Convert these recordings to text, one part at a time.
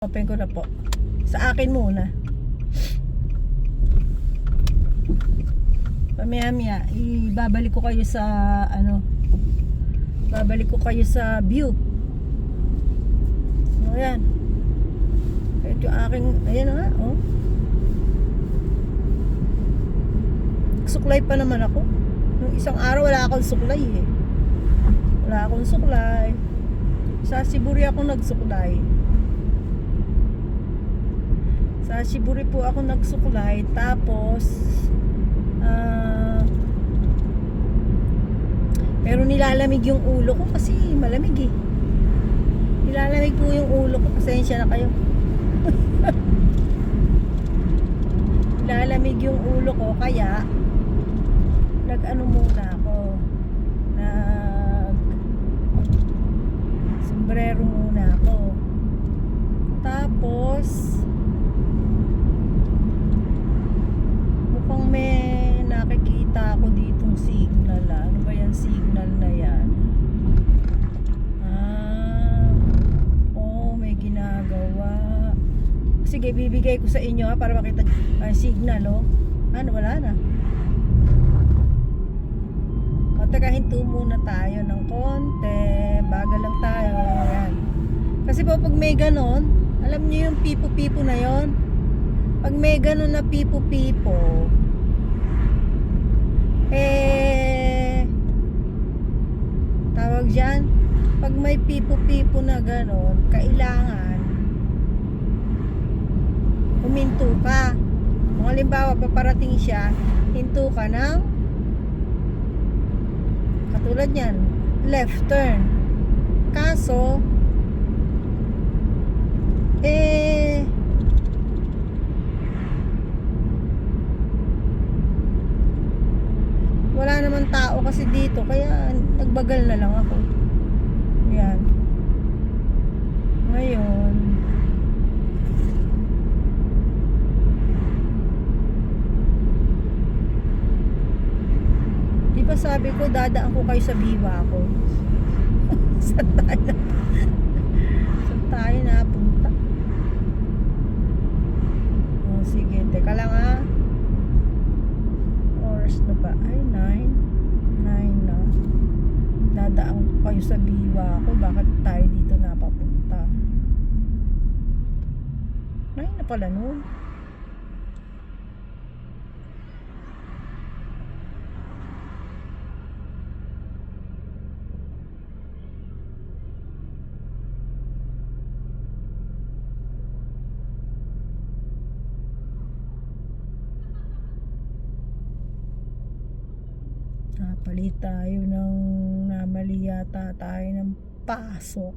Open ko na po. Sa akin muna. Pamaya-maya, ibabalik ko kayo sa babalik ko kayo sa view. Ayan. Ito yung aking, ayan na nga, oh. Suklay pa naman ako. Nung isang araw wala akong suklay eh. Wala akong suklay. Sa Siburi ako nagsuklay. Sa Siburi po ako nagsuklay. Tapos pero nilalamig yung ulo ko kasi malamig eh. Nilalamig po yung ulo ko. Pasensya na kayo. Nilalamig yung ulo ko kaya nag-ano muna ako. Sombrero muna ako. Tapos mukhang may nakikita ako ditong signal. Ano ba yan signal na yan? May ginagawa. Sige, bibigay ko sa inyo para makita signal oh. Wala na. Teka, hinto muna tayo ng konti. Bagal lang tayo. Ayan. Kasi po pag may ganon, alam niyo yung pipo-pipo na yon. Pag may ganon na pipo-pipo, tawag dyan, pag may pipo-pipo na ganon, kailangan huminto ka. Kung halimbawa paparating siya, hinto ka ng katulad yan, left turn. Kaso wala naman tao kasi dito kaya nagbagal na lang ako. Yan. Ngayon di ba sabi ko dadaan ko kayo sa biwa ko. Saan tayo napunta? Sige, teka lang ha. Oras na ba? Ay, 9 na. Dadaan ko kayo sa biwa ko. Bakit tayo dito napapunta? 9 na pala nun. Palit tayo ng namali yata tayo ng pasok.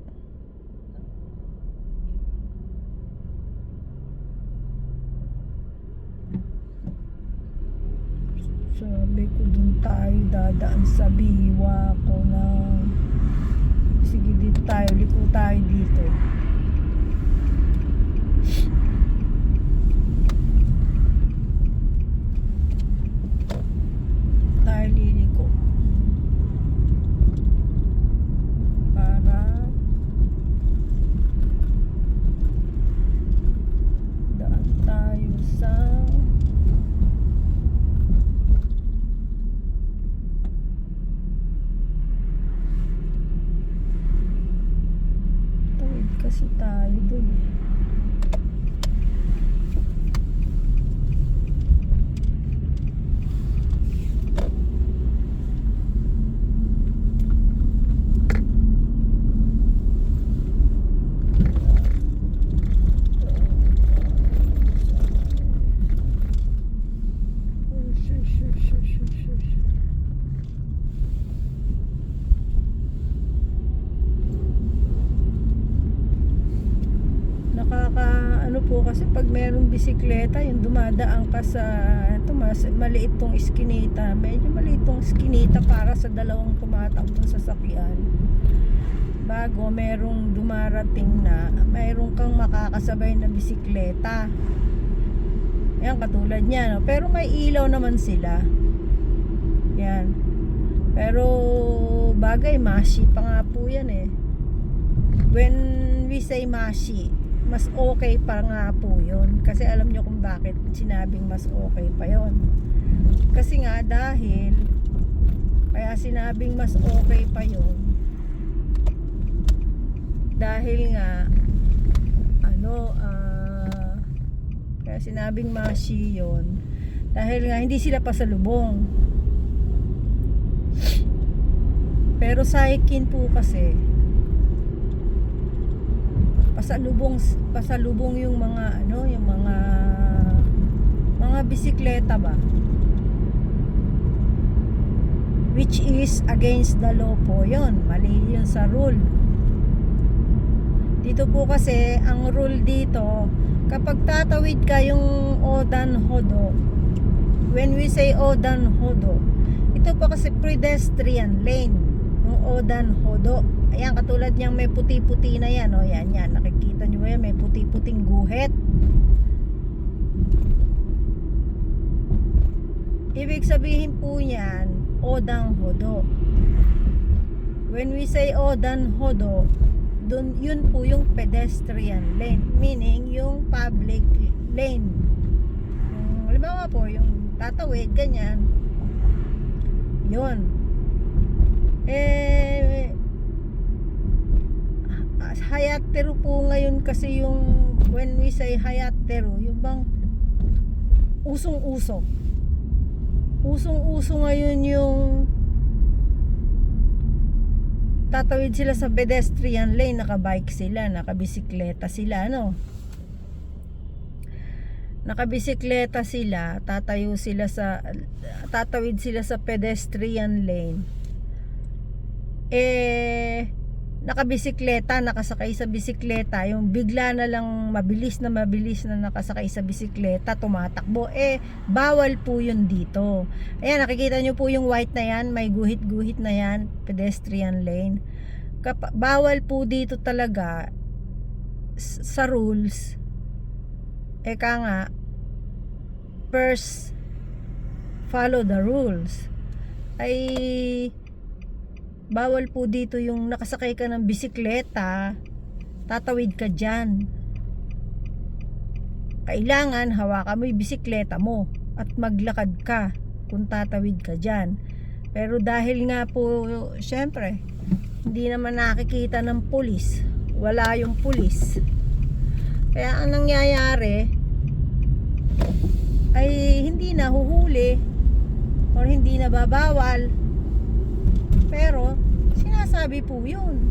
Sabi ko dun tayo dadaan sa biwa ko na sige dito tayo, liko tayo dito. Tayo liliko para daan tayo sa tawid kasi tayo dun. Ano po kasi pag merong bisikleta yung dumadaan ka sa maliit tong iskinita, medyo maliit tong iskinita para sa dalawang tumatakbong sasakyan bago merong dumarating na mayroon kang makakasabay na bisikleta. Yan katulad niya, no? Pero may ilaw naman sila yan, pero bagay mashi pa nga po yan eh. When we say mashi, mas okay pa nga po yun. Kasi alam nyo kung bakit sinabing mas okay pa yun. Kasi nga dahil kaya sinabing mas okay pa yun dahil nga kaya sinabing mashi yun dahil nga hindi sila pasalubong. Pero sa Ikin po kasi pasalubong yung mga yung mga bisikleta ba, which is against the law po yun. Mali yun sa rule dito po. Kasi ang rule dito, kapag tatawid ka yung Odan Hodo, when we say Odan Hodo, ito po kasi pedestrian lane yung Odan Hodo. Ayan, katulad niyang may puti-puti na yan, yan, nakikita nyo ba yan, may puti-puting guhit. Ibig sabihin po niyan, Odan Hodo. When we say Odan Hodo, yun po yung pedestrian lane, meaning yung public lane. Halimbawa po, yung tatawid, ganyan, yun. Hayatero po ngayon kasi yung, when we say hayatero, yung bang usong-uso ngayon yung tatawid sila sa pedestrian lane, nakabike sila, nakabisikleta sila, nakabisikleta sila, tatawid sila sa pedestrian lane. Nakabisikleta, nakasakay sa bisikleta, yung bigla na lang mabilis na nakasakay sa bisikleta, tumatakbo, bawal po yun dito. Ayan, nakikita nyo po yung white na yan, may guhit-guhit na yan, pedestrian lane. Bawal po dito talaga sa rules. Eka nga, first follow the rules. Bawal po dito yung nakasakay ka ng bisikleta, tatawid ka dyan. Kailangan hawakan mo yung bisikleta mo at maglakad ka kung tatawid ka dyan. Pero dahil nga po, syempre, hindi naman nakikita ng pulis, wala yung pulis, kaya ang nangyayari ay hindi na huhuli or hindi na babawal. Pero sinasabi po yun,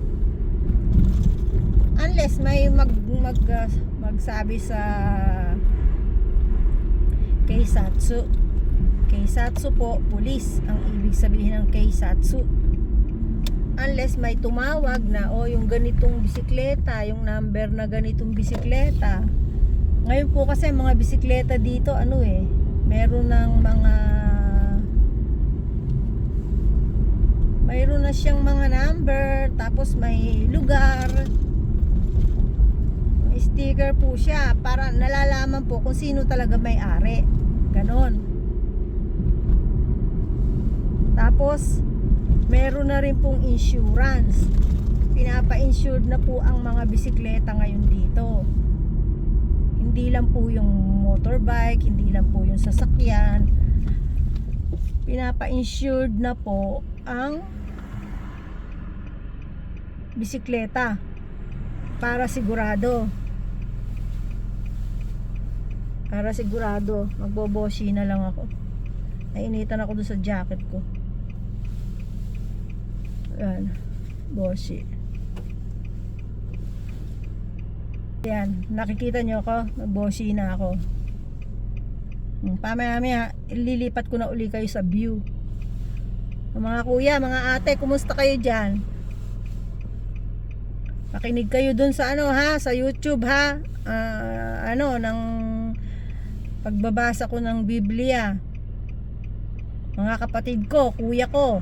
unless may magsabi sa keisatsu po, pulis ang ibig sabihin ng keisatsu. Unless may tumawag na yung ganitong bisikleta, yung number na ganitong bisikleta. Ngayon po kasi mga bisikleta dito mayroon na siyang mga number, tapos may lugar, may sticker po siya para nalalaman po kung sino talaga may-ari. Ganon. Tapos meron na rin pong insurance. Pinapa-insured na po ang mga bisikleta ngayon dito. Hindi lang po yung motorbike, hindi lang po yung sasakyan. Pinapa-insured na po ang bisikleta para sigurado. Magboboshi na lang ako. Nainitan ako doon sa jacket ko. Ayan, boshi. Ayan, nakikita nyo ako, magboshi na ako. Pamaya lilipat ko na uli kayo sa view. Mga kuya, mga ate, kumusta kayo dyan? Makinig kayo dun sa sa YouTube ng pagbabasa ko ng Biblia. Mga kapatid ko, kuya ko.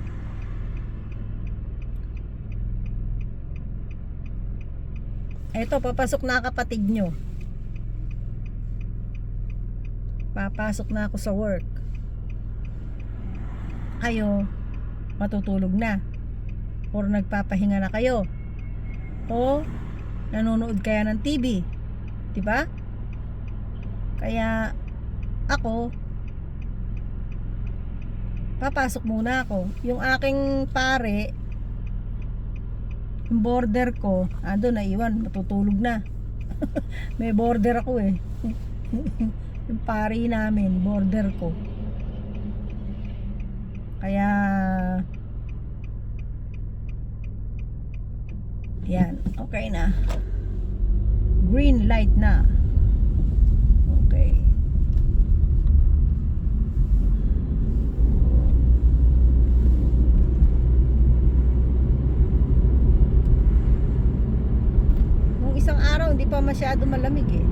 Eto, papasok na kapatid nyo. Papasok na ako sa work. Kayo, matutulog na. Or nagpapahinga na kayo. O nanonood kaya ng TV. 'Di ba? Kaya ako, papasok muna ako. Yung aking pare, yung border ko, ando naiwan, matutulog na. May border ako eh. Yung pare namin, border ko. Kaya yan, okay na. Green light na. Okay. Nung isang araw hindi pa masyado malamig eh.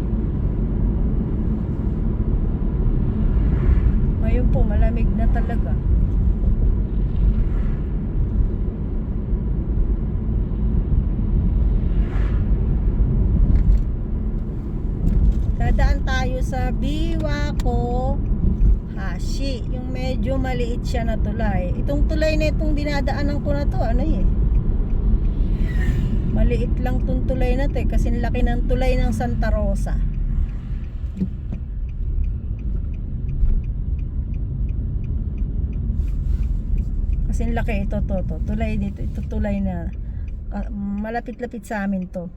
Ngayon po malamig na talaga. Dadaan tayo sa Biwako Hashi. Yung medyo maliit siya na tulay. Itong tulay na itong dinadaanan ko na to, ano eh, maliit lang tong tulay na to eh, kasi laki ng tulay ng Santa Rosa. Kasi laki ito to tulay dito, ito tulay na malapit-lapit sa amin to.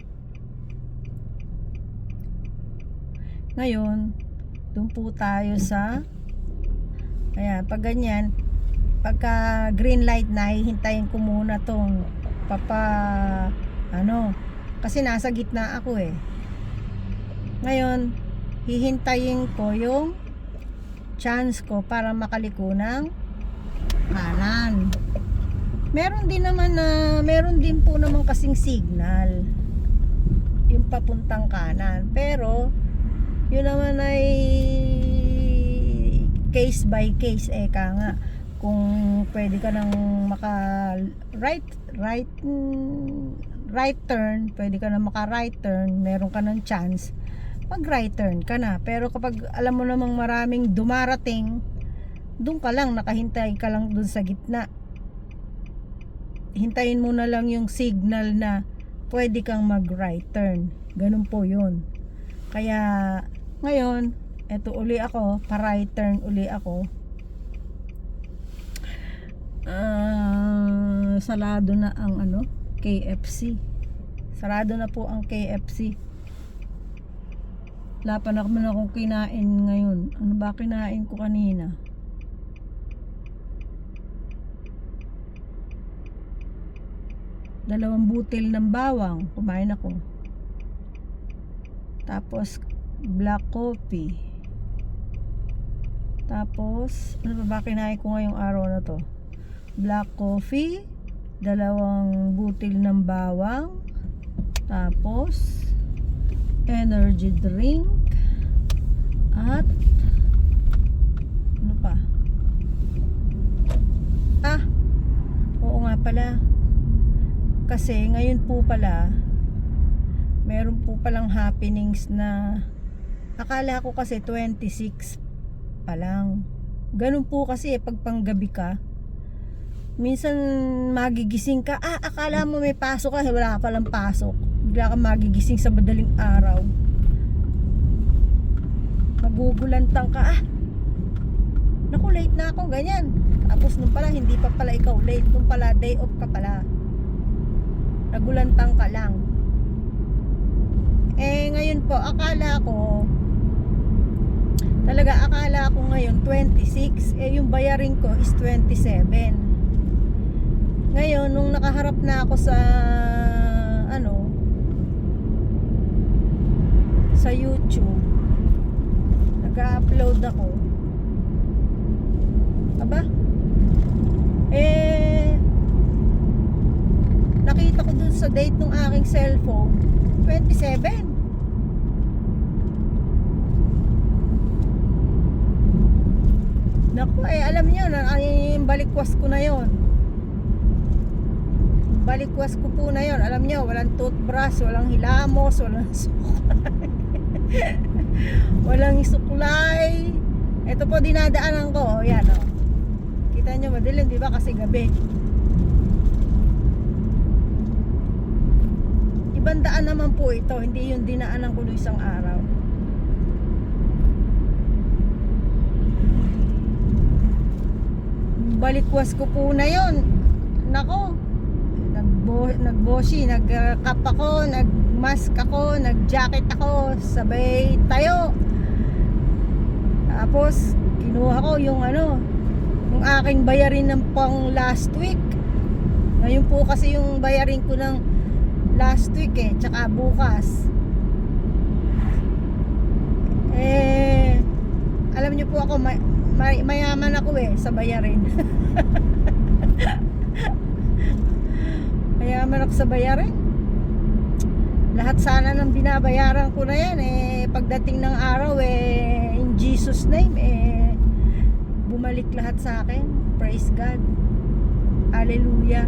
Ngayon, doon po tayo sa, ayan, pag ganyan, pagka green light na, hihintayin ko muna tong kasi nasa gitna ako eh. Ngayon, hihintayin ko yung chance ko para makaliko ng kanan. Meron din po naman kasing signal yung papuntang kanan, pero yun naman ay case by case eka nga. Kung pwede ka nang maka right turn, pwede ka nang maka right turn, meron ka ng chance, mag right turn ka na. Pero kapag alam mo namang maraming dumarating, doon ka lang, nakahintay ka lang doon sa gitna. Hintayin mo na lang yung signal na pwede kang mag right turn. Ganun po yun. Kaya ngayon, eto uli ako, pa right turn uli ako. Sarado na ang KFC. Sarado na po ang KFC. Wala pa naman akong kinain ngayon. Ano ba kinain ko kanina? Dalawang butil ng bawang, kumain ako. Tapos black coffee. Tapos ano ba kinain ko ngayong araw na to? Black coffee, dalawang butil ng bawang, tapos energy drink, at ano pa? Oo nga pala, kasi ngayon po pala meron po palang happenings na akala ko kasi 26 pa lang. Ganun po kasi pag panggabi ka, minsan magigising ka, akala mo may pasok ka, wala ka palang pasok. Bigla ka magigising sa madaling araw, magugulantang ka, naku late na ako, ganyan. Tapos nung pala hindi pa pala ikaw late, nung pala day off ka pala, nagulantang ka lang. Ngayon po akala ko ngayon 26, yung bayarin ko is 27. Ngayon nung nakaharap na ako sa sa YouTube, nag-upload ako, nakita ko dun sa date ng aking cellphone 27. Naku, alam niyo na, yung balikwas ko na yon. Balikwas ko po na yon. Alam niyo, walang toothbrush, walang hilamos, walang suklay. Walang suklay. Ito po dinadaanan ko, yan o. Kita niyo madilim, di ba? Kasi gabi. Ibang daan naman po ito, hindi yung dinaanan ko nung isang araw. Balikwas ko po na yon. Nako, nagboshi, nagkap ako, nagmask ako, nagjacket ako, sabay tayo. Tapos kinuha ko yung yung aking bayarin ng pang last week. Ngayon po kasi yung bayarin ko ng last week tsaka bukas. Alam niyo po ako, mayaman ako sa bayarin. Mayaman ako sa bayarin. Lahat sana ng binabayaran ko na yan pagdating ng araw in Jesus name bumalik lahat sa akin. Praise God. Hallelujah.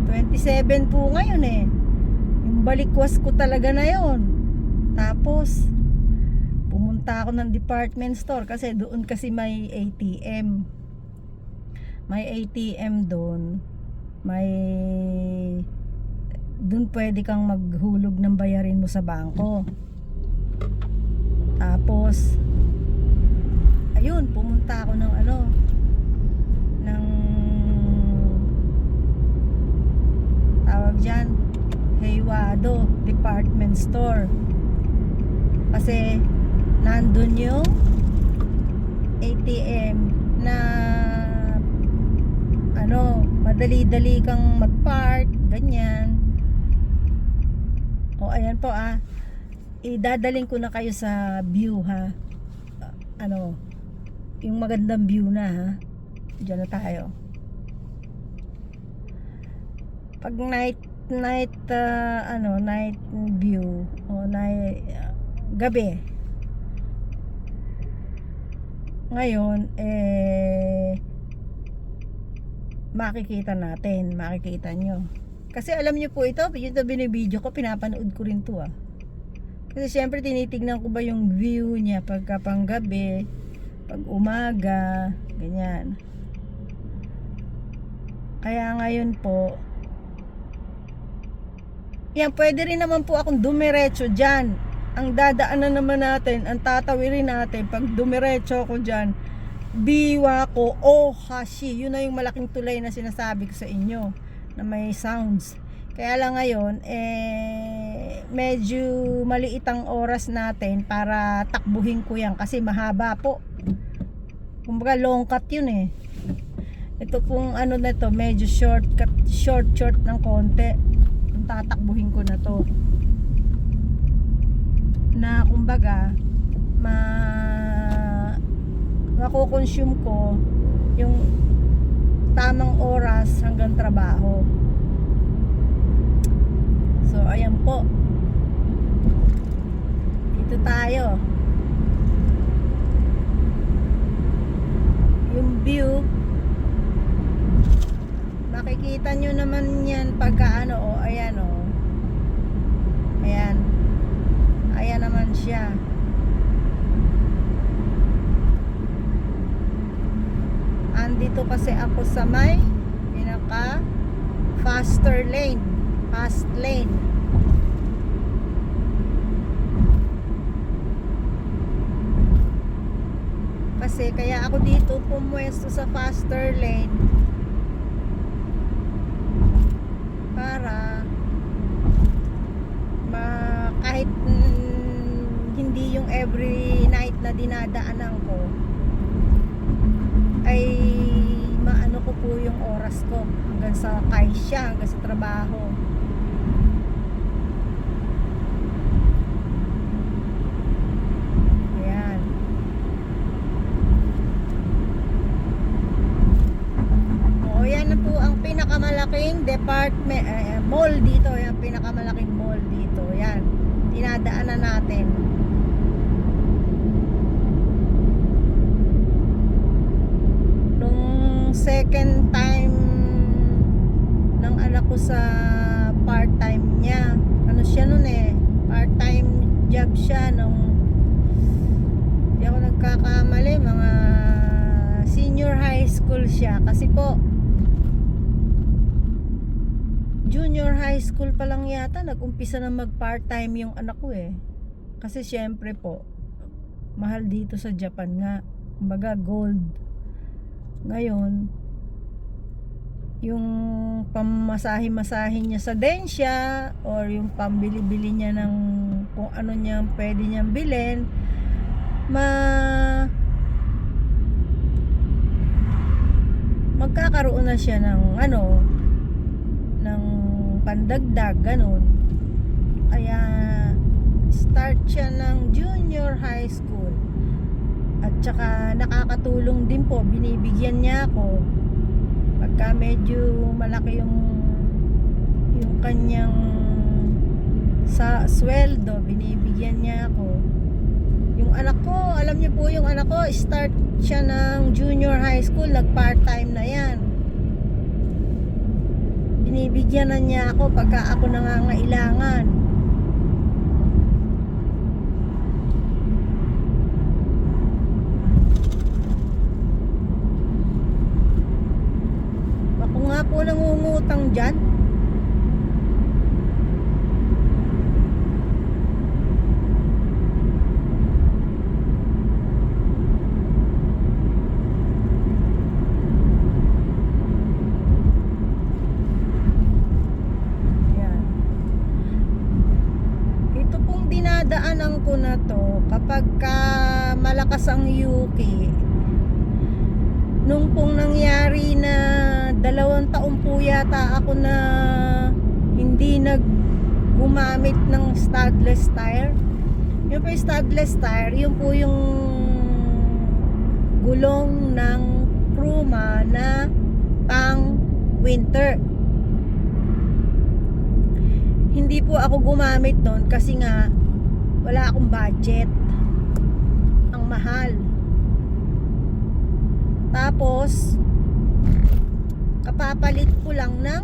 27 po ngayon yung balikwas ko talaga na yon. Tapos pumunta ako ng department store kasi doon kasi may ATM. May ATM doon. Doon pwede kang maghulog ng bayarin mo sa bangko. Tapos ayun, pumunta ako ng tawag dyan, Haywado department store. Kasi nandun yung ATM na madali-dali kang mag-park, ganyan. O ayan po idadaling ko na kayo sa view yung magandang view na diyan na tayo. Pag night view o gabi ngayon makikita nyo kasi alam nyo po ito binibideo ko, pinapanood ko rin to kasi syempre tinitignan ko ba yung view niya pagka panggabi, pag umaga, ganyan. Kaya ngayon po yan, pwede rin naman po akong dumiretso dyan. Ang dadaanan naman natin, ang tatawirin natin pag dumiretso ako dyan, Biwako o Hashi. Yun na yung malaking tulay na sinasabi ko sa inyo na may sounds. Kaya lang ngayon medyo maliit ang oras natin para takbuhin ko yan kasi mahaba po. Kumbaga long cut yun Ito pong na to, medyo short ng konti. Tatakbuhin ko na to na kumbaga mako-consume ko yung tamang oras hanggang trabaho. So ayan po, dito tayo. Yung view makikita nyo naman yan pagka ayan ayan naman siya. Andito kasi ako sa may pinaka fast lane. Kasi kaya ako dito pumwesto sa faster lane para kahit hindi yung every night na dinadaanan ko ay maano ko po yung oras ko hanggang sa kaisya, hanggang sa trabaho. Ayan. O yan na po ang pinakamalaking department mall dito, yung pinakamalaking mall dito. Yan, dinadaanan natin. Nung second time ng anak ko sa part-time niya, siya nun part-time job siya nung di ako nagkakamali, mga senior high school siya. Kasi po junior high school pa lang yata nag-umpisa na mag part-time yung anak ko eh. Kasi syempre po, mahal dito sa Japan nga. Kumbaga gold. Ngayon, yung pamasahe-masahe niya sa Densya or yung pambili-bili niya ng kung ano niya pwede niyang bilhin, magkakaroon na siya ng ng pandagdag ganun. Kaya start siya ng junior high school. At saka nakakatulong din po, binibigyan niya ako pagka medyo malaki yung kanyang sa sweldo, binibigyan niya ako. Yung anak ko, alam niyo po, yung anak ko start siya ng junior high school, nag part-time na yan. Binibigyan na niya ako pagka ako nangangailangan. Ako nga po nangungutang dyan. Dinadaanan ko na to kapag malakas ang Yuki. Nung pong nangyari na 2 taon po yata ako na hindi gumamit ng studless tire. Yung po yung studless tire, yun po yung gulong ng Pruma na pang winter. Hindi po ako gumamit nun kasi nga wala akong budget. Ang mahal. Tapos kapapalit ko lang ng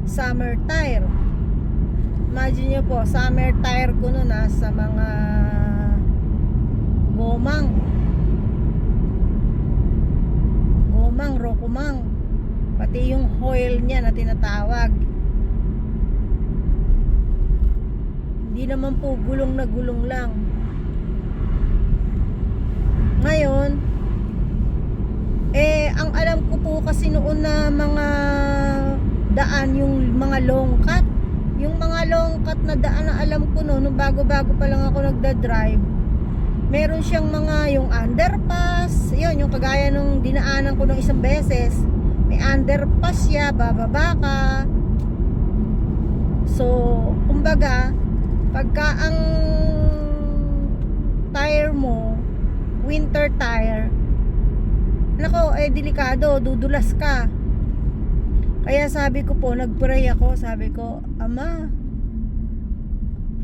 summer tire. Imagine nyo po, summer tire ko nun sa mga rokumang, pati yung oil niya na tinatawag. Hindi naman po gulong na gulong lang. Ngayon, ang alam ko po kasi noon na mga daan, yung mga long cut. Yung mga long cut na daan na alam ko noon, nung bago-bago pa lang ako nagda-drive, meron siyang mga yung underpass. Yun, yung kagaya nung dinaanan ko ng isang beses. May underpass siya, bababa ka. So, kumbaga, pagka ang tire mo winter tire, nako, delikado, dudulas ka. Kaya sabi ko po, nagpray ako, sabi ko, Ama,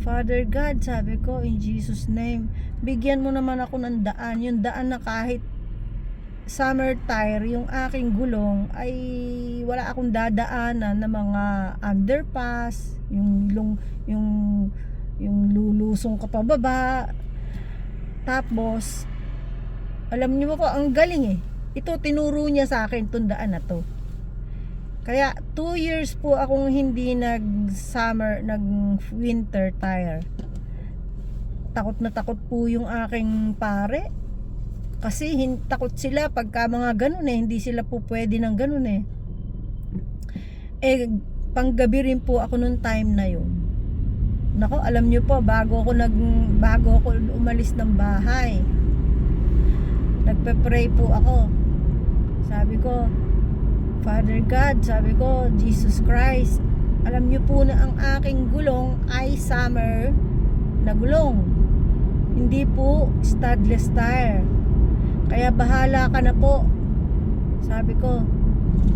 Father God, sabi ko, in Jesus name, bigyan mo naman ako ng daan, yung daan na kahit summer tire, yung aking gulong ay wala akong dadaanan na mga underpass, yung lulusong ka pababa. Tapos alam niyo po, ang galing ito, tinuro niya sa akin itong daan na to. Kaya 2 years po akong hindi nag-winter tire. Takot na takot po yung aking pare. Kasi takot sila pagka mga ganun hindi sila po pwede ng ganun panggabi rin po ako nung time na yun. Nako, alam niyo po, bago ako umalis ng bahay, nagpe-pray po ako. Sabi ko, Father God, sabi ko, Jesus Christ, alam niyo po na ang aking gulong ay summer na gulong, hindi po studless tire. Kaya bahala ka na po. Sabi ko,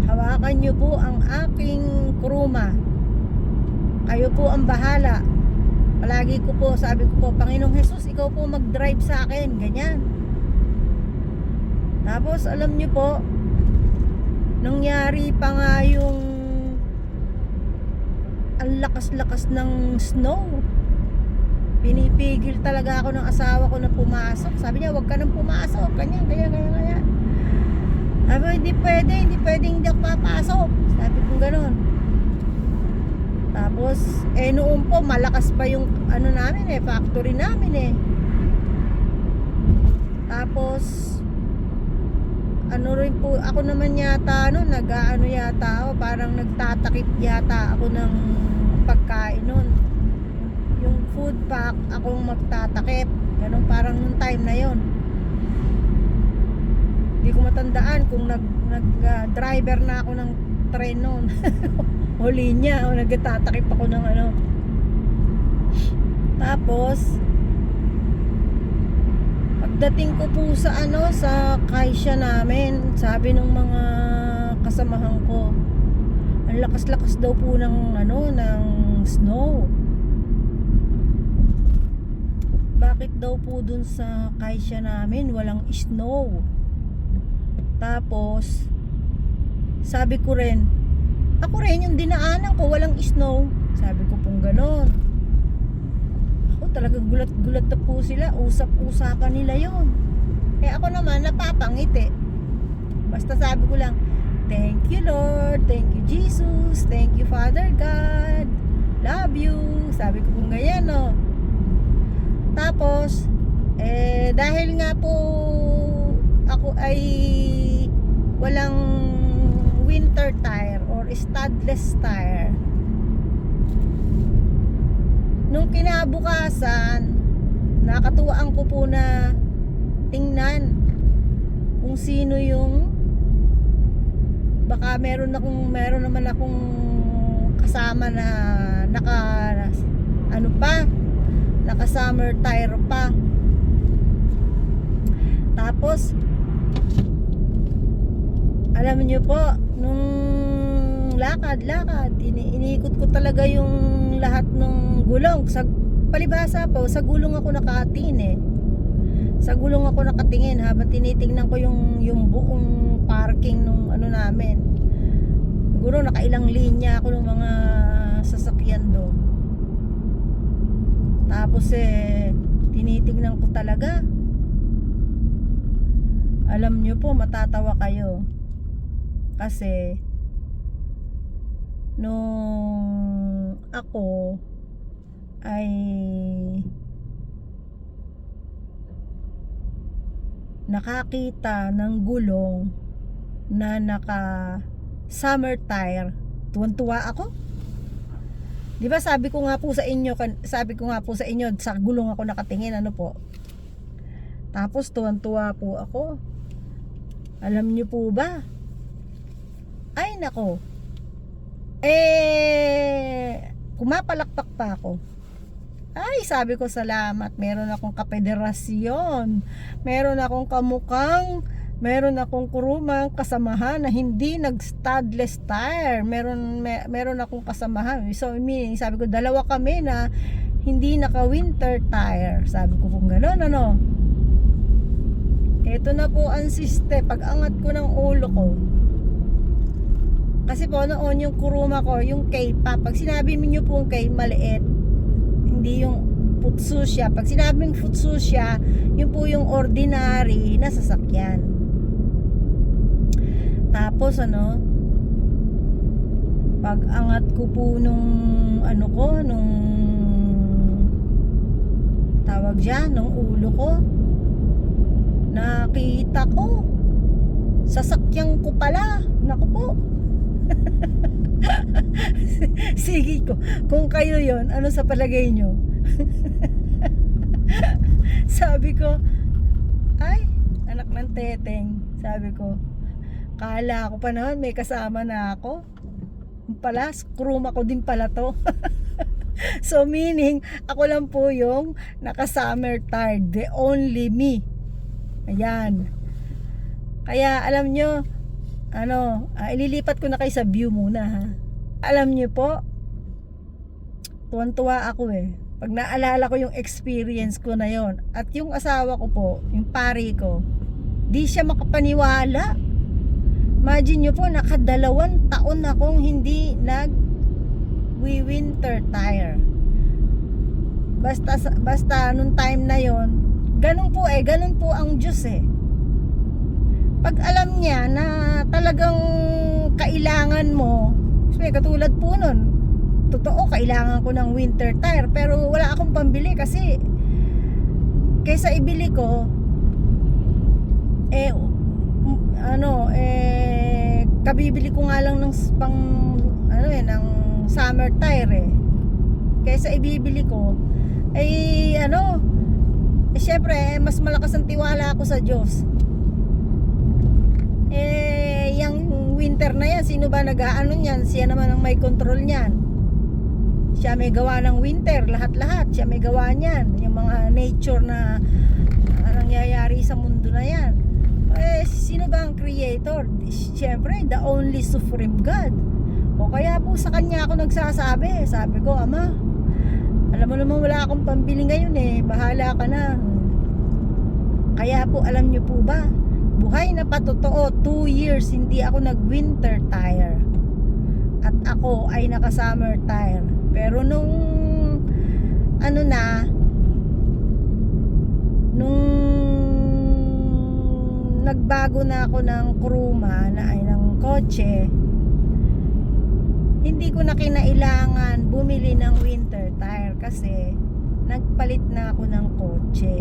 hawakan niyo po ang aking Pruma. Kayo po ang bahala. Palagi ko po, sabi ko po, Panginoong Jesus, ikaw po mag-drive sa akin. Ganyan. Tapos, alam niyo po, nangyari pa nga yung ang lakas-lakas ng snow. Pinipigil talaga ako ng asawa ko na pumasok. Sabi niya, huwag ka nang pumasok. Kanya. Sabi, hindi pwede, hindi ako papasok. Sabi ko gano'n. Tapos, noon po, malakas pa yung ano namin factory namin Tapos, ano rin po, ako naman yata, nag-ano yata ako, parang nagtatakip yata ako ng pagkain nun. Yung food pack, akong magtatakip. Ganun, parang nung time na yon. Hindi ko matandaan kung driver na ako ng train noon. O linya, o nagtatakip ako ng ano. Tapos pagdating ko po sa sa kaisya namin, sabi ng mga kasamahan ko, ang lakas-lakas daw po ng ng snow. Bakit daw po dun sa kaisya namin walang snow? Tapos sabi ko rin, ako rin yung dinaanan ko walang snow. Sabi ko pong ganon. Ako talagang gulat-gulat na po sila. Usap-usapan nila yon. Ako naman napapangiti. Basta sabi ko lang, thank you Lord, thank you Jesus, thank you Father God, love you. Sabi ko pong ganyan Tapos dahil nga po ako ay walang winter tire or studless tire, nung kinabukasan nakatuwaan ko po na tingnan kung sino yung, baka meron naman akong kasama na naka summer tire pa. Tapos alam niyo po, nung lakad, iniikot ko talaga yung lahat ng gulong. Palibhasa po, sa gulong ako nakatingin Sa gulong ako nakatingin habang tinitingnan ko yung buong parking nung namin. Siguro nakailang linya ako ng mga sasakyan doon. Tapos tinitingnan ko talaga. Alam niyo po, matatawa kayo. Kasi nung ako ay nakakita ng gulong na naka summer tire, tuwan-tuwa ako. Di ba sabi ko nga po sa inyo sa gulong ako nakatingin po. Tapos tuwan-tuwa po ako. Alam niyo po ba? Ay nako. Kumapalakpak pa ako. Ay, sabi ko salamat. Meron akong kapederasyon. Meron akong kamukang, meron akong kurumang kasamahan na hindi nag-studless tire. Meron akong kasamahan. So, meaning, sabi ko, dalawa kami na hindi naka-winter tire. Sabi ko kung gano'n, Ito na po ang siste. Pag-angat ko ng ulo ko. Kasi po noon yung kuruma ko, yung K-pop. Pag sinabi niyo pong K, maliit. Hindi yung futsusya. Pag sinabing futsusya, yun po yung ordinary na sasakyan. Tapos pag-angat ko po nung nung tawag dyan, nung ulo ko, nakita ko sasakyan ko pala. Naku po. Sige ko, kung kayo yon, ano sa palagay nyo? Sabi ko, ay, anak ng teteng. Sabi ko, kala ko pa naman may kasama na ako. Pala, scrum ako din pala to. So meaning, ako lang po yung naka-summer tire, the only me. Ayan. Kaya alam nyo, ililipat ko na kayo sa view muna ha. Alam nyo po, tuwan-tuwa ako pag naalala ko yung experience ko na yon. At yung asawa ko po, yung pari ko, di siya makapaniwala. Imagine nyo po, nakadalawang taon akong hindi winter tire. Basta nung time na yon, ganun po ang Diyos Pag alam niya na talagang kailangan mo, katulad po nun, totoo kailangan ko ng winter tire, pero wala akong pambili kasi kaysa ibili ko kabibili ko nga lang ng pang ng summer tire kaysa ibibili ko syempre mas malakas ang tiwala ko sa Diyos. Yung winter na yan, sino ba nag-aano niyan? Siya naman ang may control niyan. Siya may gawa ng winter, lahat-lahat siya may gawa niyan. Yung mga nature na nangyayari sa mundo na yan, sino ba ang creator? Siyempre the only supreme God. O kaya po sa kanya ako nagsasabi, sabi ko, Ama, alam mo naman wala akong pambili ngayon bahala ka na. Kaya po, alam nyo po ba, buhay na patotoo, 2 years hindi ako nag winter tire at ako ay naka summer tire. Pero nung nagbago na ako ng kuruma ng kotse, hindi ko na kinailangan bumili ng winter tire kasi nagpalit na ako ng kotse.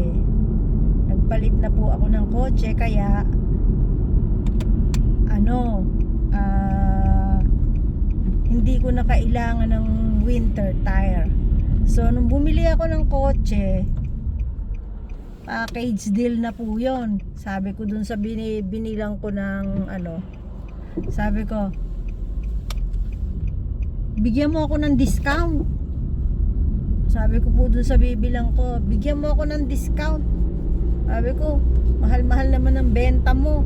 Nagpalit na po ako ng kotse, kaya hindi ko na kailangan ng winter tire. So nung bumili ako ng kotse, package deal na po yon. Sabi ko dun sa binilang ko ng sabi ko, bigyan mo ako ng discount. Sabi ko po dun sa bibilang ko, bigyan mo ako ng discount. Sabi ko, mahal-mahal naman ang benta mo.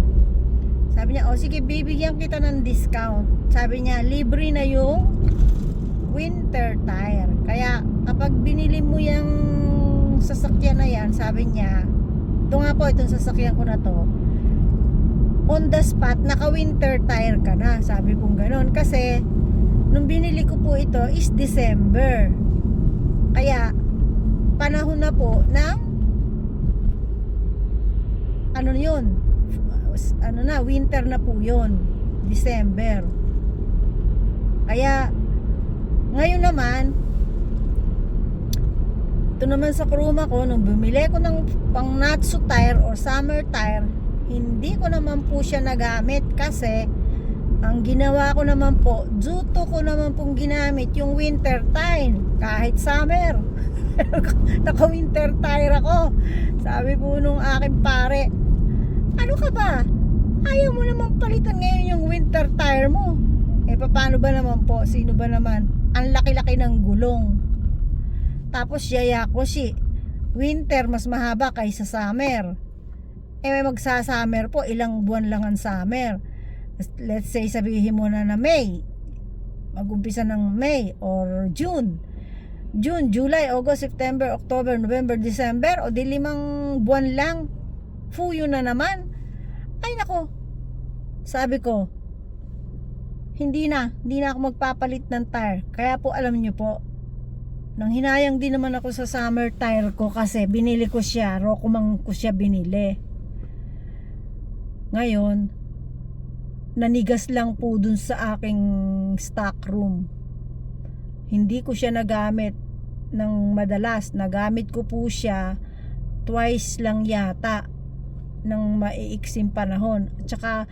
Sabi niya, sige, bibigyan kita ng discount. Sabi niya, libre na yung winter tire. Kaya kapag binili mo yung sasakyan na yan, sabi niya, ito nga po, itong sasakyan ko na to, on the spot, naka winter tire ka na. Sabi kong ganon. Kasi nung binili ko po ito is December, kaya panahon na po ng winter na po yun, December. Kaya ngayon naman, ito naman sa kuruma ko, nung bumili ko ng pang Natsu tire or summer tire, hindi ko naman po siya nagamit kasi ang ginawa ko naman po, Juto ko naman pong ginamit yung winter tire kahit summer. Naka winter tire ako. Sabi po nung aking pare, ano ka ba? Ayaw mo naman palitan ngayon yung winter tire mo. Paano ba naman po? Sino ba naman? Ang laki-laki ng gulong. Tapos yaya ko winter mas mahaba kaysa summer. May magsa-summer po, ilang buwan lang ang summer. Let's say sabihin mo na May, mag-umpisa ng May or June, July, August, September, October, November, December, o di 5 buwan lang, fuyo na naman. Ay nako, sabi ko, hindi na ako magpapalit ng tire. Kaya po alam nyo po, nang hinayang din naman ako sa summer tire ko kasi binili ko siya, Rokumang ko siya binili. Ngayon, nanigas lang po dun sa aking stock room. Hindi ko siya nagamit ng madalas. Nagamit ko po siya twice lang yata ng maiiksing panahon. At saka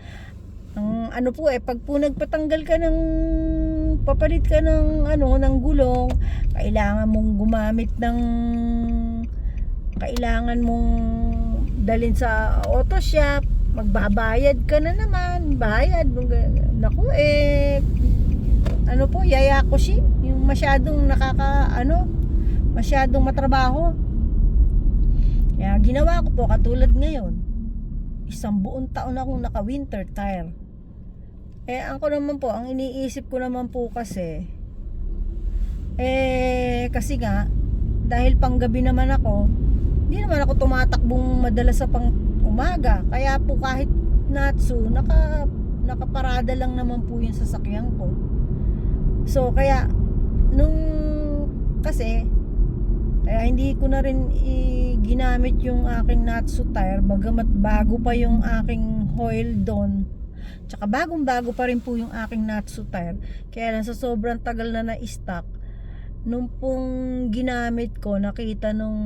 pag po nagpatanggal ka ng papalit ka ng ng gulong, kailangan mong dalhin sa auto shop, magbabayad ka na naman, bayad. Naku, yaya ko siya, yung masyadong masyadong matrabaho. Kaya ginawa ko po, katulad ngayon, 1 buong taon akong naka winter tire. Ako naman po, ang iniisip ko naman po kasi nga dahil panggabi naman ako, hindi naman ako tumatakbong madalas sa pang umaga. Kaya po kahit Natsu, nakaparada lang naman po yung sasakyan ko. So kaya kaya hindi ko na rin ginamit yung aking Natsu tire, bagamat bago pa yung aking oil doon. Tsaka bagong-bago pa rin po yung aking Natsu tire. Kaya lang sa sobrang tagal na na-stock, nung pong ginamit ko, nakita nung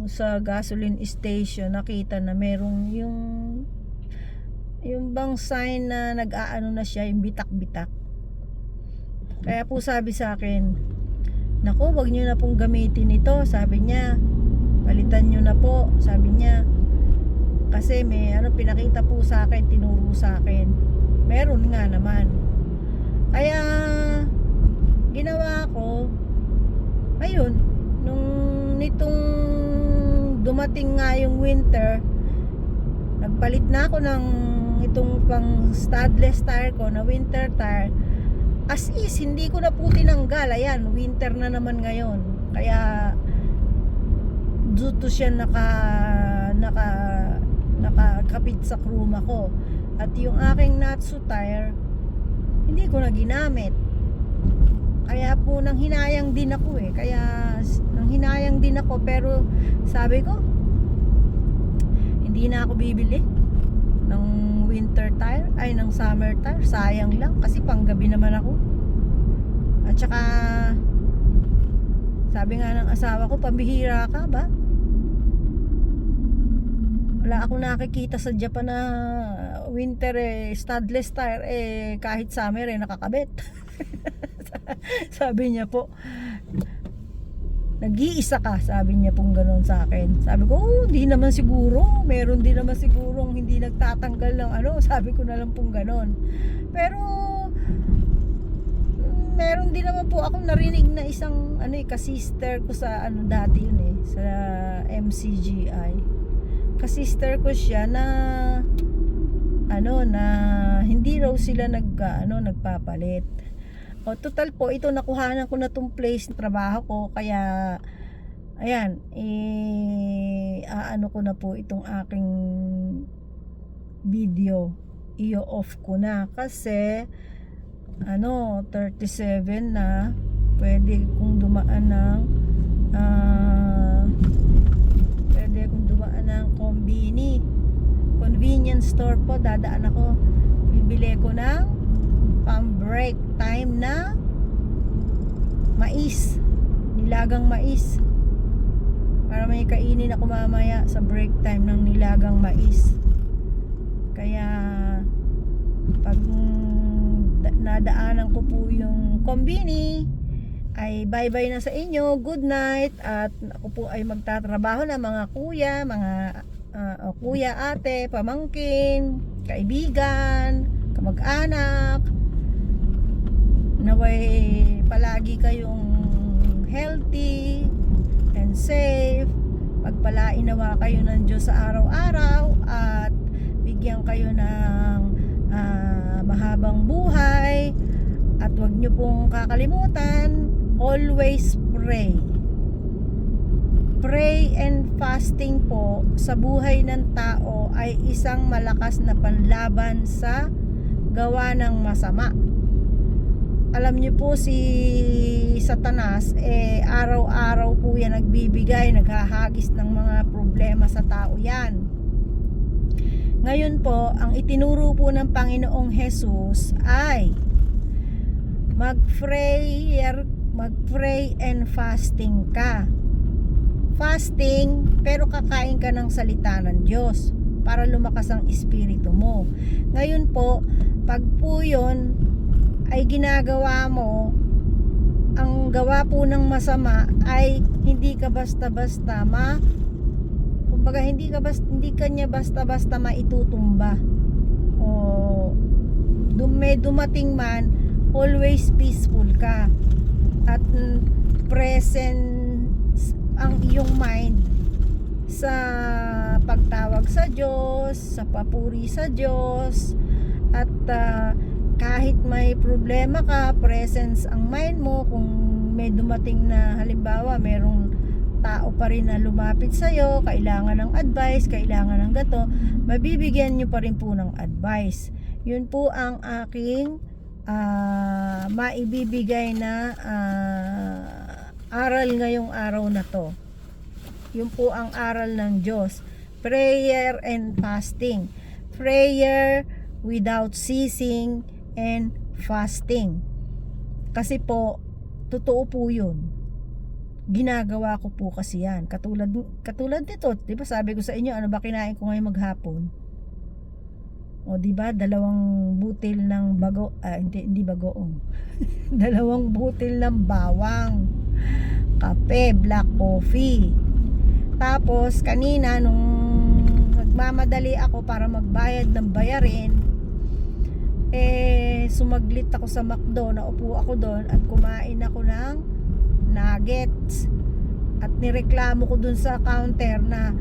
sa gasoline station, nakita na merong yung bang sign na nag-aano na siya, yung bitak-bitak. Kaya po sabi sa akin, naku, wag nyo na pong gamitin ito, sabi niya. Palitan nyo na po, sabi niya. Kasi may pinakita po sa akin, tinuro sa akin. Meron nga naman. Kaya ginawa ko, ayun, nitong dumating nga yung winter, nagpalit na ako ng itong pang studless tire ko na winter tire. As is, hindi ko na po tinanggal. Ayan, winter na naman ngayon. Kaya dito siya nakakapit sa kruma ko. At yung aking Natsu tire, hindi ko na ginamit. Kaya po nang hinayang din ako pero sabi ko, hindi na ako bibili ng winter tire, ng summer tire. Sayang lang kasi panggabi naman ako. At saka sabi nga ng asawa ko, pambihira ka ba? Wala akong nakikita sa Japan na winter studless tire kahit summer nakakabit. Sabi niya po, nag-iisa ka, sabi niya pong gano'n sa akin. Sabi ko, hindi naman siguro, meron din naman sigurong hindi nagtatanggal ng sabi ko na lang pong gano'n. Pero meron din naman po akong narinig na isang ka-sister ko sa dati yun sa MCGI. Ka-sister ko siya na na hindi raw sila nagpapalit. O total po, ito nakuhanan ko na tong place ng trabaho ko, kaya ayan, ko na po itong aking video, i-off ko na kasi 37 na, pwede kong dumaan ng convenience store po, dadaan ako, bibili ko ng pang-break time na mais, nilagang mais, para may kainin ako mamaya sa break time ng nilagang mais. Kaya pag nadaanan ko po yung kombini, ay bye bye na sa inyo, good night. At ako po ay magtatrabaho na mga kuya, ate, pamangkin, kaibigan, kamag-anak. Naway palagi kayong healthy and safe. Pagpalain nawa kayo ng Diyos sa araw-araw at bigyan kayo ng mahabang buhay. At huwag nyo pong kakalimutan, always pray. Pray and fasting po sa buhay ng tao ay isang malakas na panlaban sa gawa ng masama. Alam niyo po si Satanas, araw-araw po yan nagbibigay, naghahagis ng mga problema sa tao yan. Ngayon po, ang itinuro po ng Panginoong Jesus ay mag-pray and fasting ka. Fasting, pero kakain ka ng salita ng Diyos para lumakas ang espiritu mo. Ngayon po, pag po yun ay ginagawa mo, ang gawa po ng masama ay hindi ka basta-basta kumbaga hindi ka niya basta-basta maitutumba. O may dumating man, always peaceful ka at present ang iyong mind sa pagtawag sa Diyos, sa papuri sa Diyos, at kahit may problema ka, presence ang mind mo. Kung may dumating na halimbawa merong tao pa rin na lumapit sa'yo, kailangan ng advice, kailangan ng gato, mabibigyan nyo pa rin po ng advice. Yun po ang aking maibibigay na aral ngayong araw na to. Yun po ang aral ng Diyos. Prayer and fasting. Prayer without ceasing and fasting. Kasi po, totoo po yun. ginagawa ko po kasi yan. Katulad nito, di ba sabi ko sa inyo, ano ba kinain ko ngayong maghapon? O di ba, 2 butil ng hindi bagoong. 2 butil ng bawang, kape, black coffee. Tapos kanina nung nagmamadali ako para magbayad ng bayarin, sumaglit ako sa McDo, naupo ako doon at kumain ako ng nuggets. At nireklamo ko doon sa counter na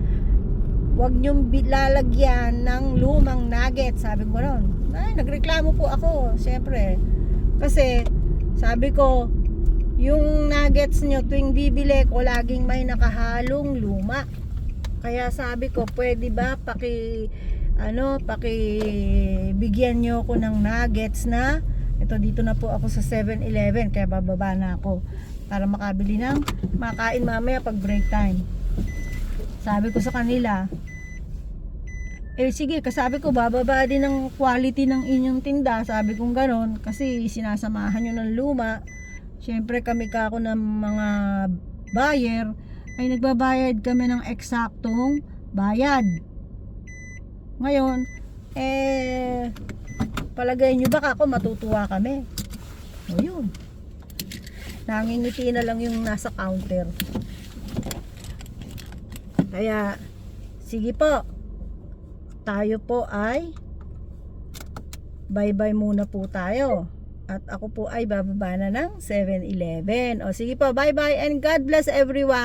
wag niyong lalagyan ng lumang nuggets, sabi ko noon. Ay, nagreklamo po ako, syempre. Kasi sabi ko, yung nuggets niyo tuwing bibili ko, laging may nakahalong luma. Kaya sabi ko, pwede ba bigyan niyo ako ng nuggets na ito, dito na po ako sa 7-Eleven, kaya bababa na ako para makabili ng makain mamaya pag break time. Sabi ko sa kanila, sige, kasabi ko, bababa din ng quality ng inyong tinda. Sabi kong ganon, kasi sinasamahan nyo ng luma. Syempre kami kako ng mga buyer, ay nagbabayad kami ng eksaktong bayad. Ngayon, palagay nyo ba ako matutuwa kami? O yun, nangingiti na lang yung nasa counter. Kaya, sige po, tayo po ay bye-bye muna po tayo. At ako po ay bababa na ng 7-Eleven. O sige po, bye-bye and God bless everyone.